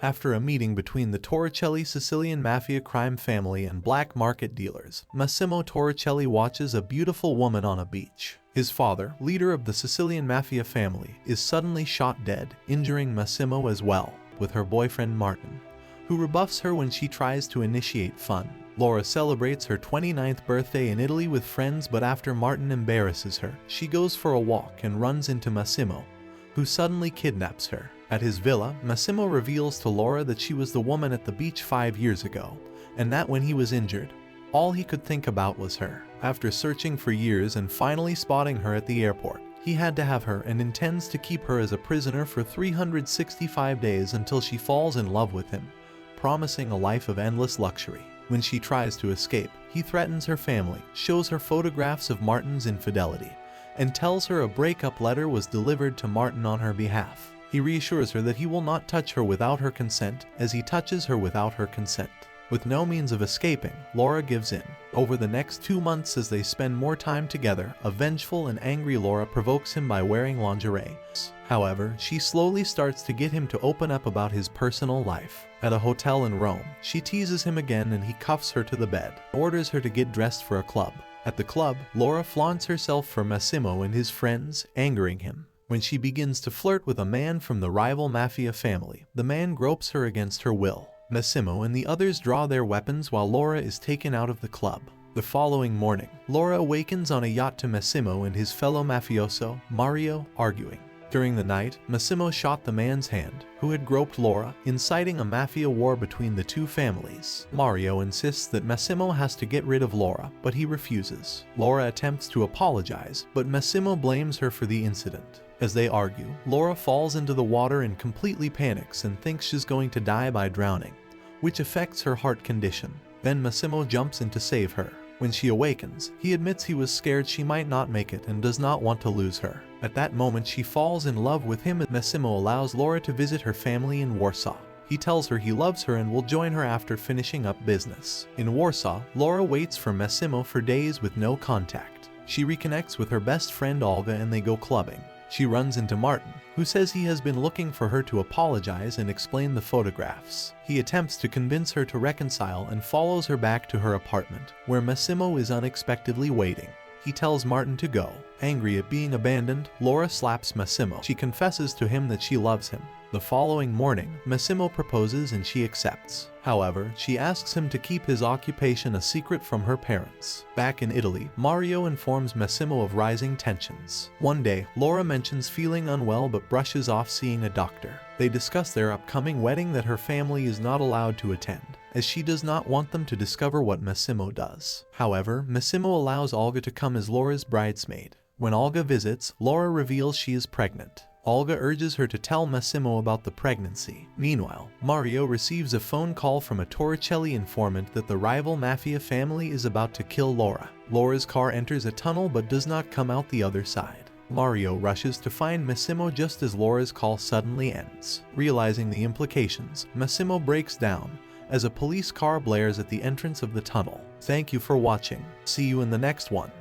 After a meeting between the Torricelli Sicilian mafia crime family and black market dealers, Massimo Torricelli watches a beautiful woman on a beach. His father, leader of the Sicilian mafia family, is suddenly shot dead, injuring Massimo as well, with her boyfriend Martin, who rebuffs her when she tries to initiate fun. Laura celebrates her 29th birthday in Italy with friends, but after Martin embarrasses her, she goes for a walk and runs into Massimo, who suddenly kidnaps her. At his villa, Massimo reveals to Laura that she was the woman at the beach 5 years ago, and that when he was injured, all he could think about was her. After searching for years and finally spotting her at the airport, he had to have her and intends to keep her as a prisoner for 365 days until she falls in love with him, promising a life of endless luxury. When she tries to escape, he threatens her family, shows her photographs of Martin's infidelity, and tells her a breakup letter was delivered to Martin on her behalf. He reassures her that he will not touch her without her consent, as he touches her without her consent. With no means of escaping, Laura gives in. Over the next 2 months, as they spend more time together, a vengeful and angry Laura provokes him by wearing lingerie. However, she slowly starts to get him to open up about his personal life. At a hotel in Rome, she teases him again and he cuffs her to the bed, orders her to get dressed for a club. At the club, Laura flaunts herself for Massimo and his friends, angering him. When she begins to flirt with a man from the rival mafia family, the man gropes her against her will. Massimo and the others draw their weapons while Laura is taken out of the club. The following morning, Laura awakens on a yacht to Massimo and his fellow mafioso, Mario, arguing. During the night, Massimo shot the man's hand, who had groped Laura, inciting a mafia war between the two families. Mario insists that Massimo has to get rid of Laura, but he refuses. Laura attempts to apologize, but Massimo blames her for the incident. As they argue, Laura falls into the water and completely panics and thinks she's going to die by drowning, which affects her heart condition. Then Massimo jumps in to save her. When she awakens, he admits he was scared she might not make it and does not want to lose her. At that moment, she falls in love with him, and Massimo allows Laura to visit her family in Warsaw. He tells her he loves her and will join her after finishing up business. In Warsaw, Laura waits for Massimo for days with no contact. She reconnects with her best friend Olga and they go clubbing. She runs into Martin, who says he has been looking for her to apologize and explain the photographs. He attempts to convince her to reconcile and follows her back to her apartment, where Massimo is unexpectedly waiting. He tells Martin to go. Angry at being abandoned, Laura slaps Massimo. She confesses to him that she loves him. The following morning, Massimo proposes and she accepts. However, she asks him to keep his occupation a secret from her parents. Back in Italy, Mario informs Massimo of rising tensions. One day, Laura mentions feeling unwell but brushes off seeing a doctor. They discuss their upcoming wedding that her family is not allowed to attend, as she does not want them to discover what Massimo does. However, Massimo allows Olga to come as Laura's bridesmaid. When Olga visits, Laura reveals she is pregnant. Olga urges her to tell Massimo about the pregnancy. Meanwhile, Mario receives a phone call from a Torricelli informant that the rival mafia family is about to kill Laura. Laura's car enters a tunnel but does not come out the other side. Mario rushes to find Massimo just as Laura's call suddenly ends. Realizing the implications, Massimo breaks down as a police car blares at the entrance of the tunnel. Thank you for watching. See you in the next one.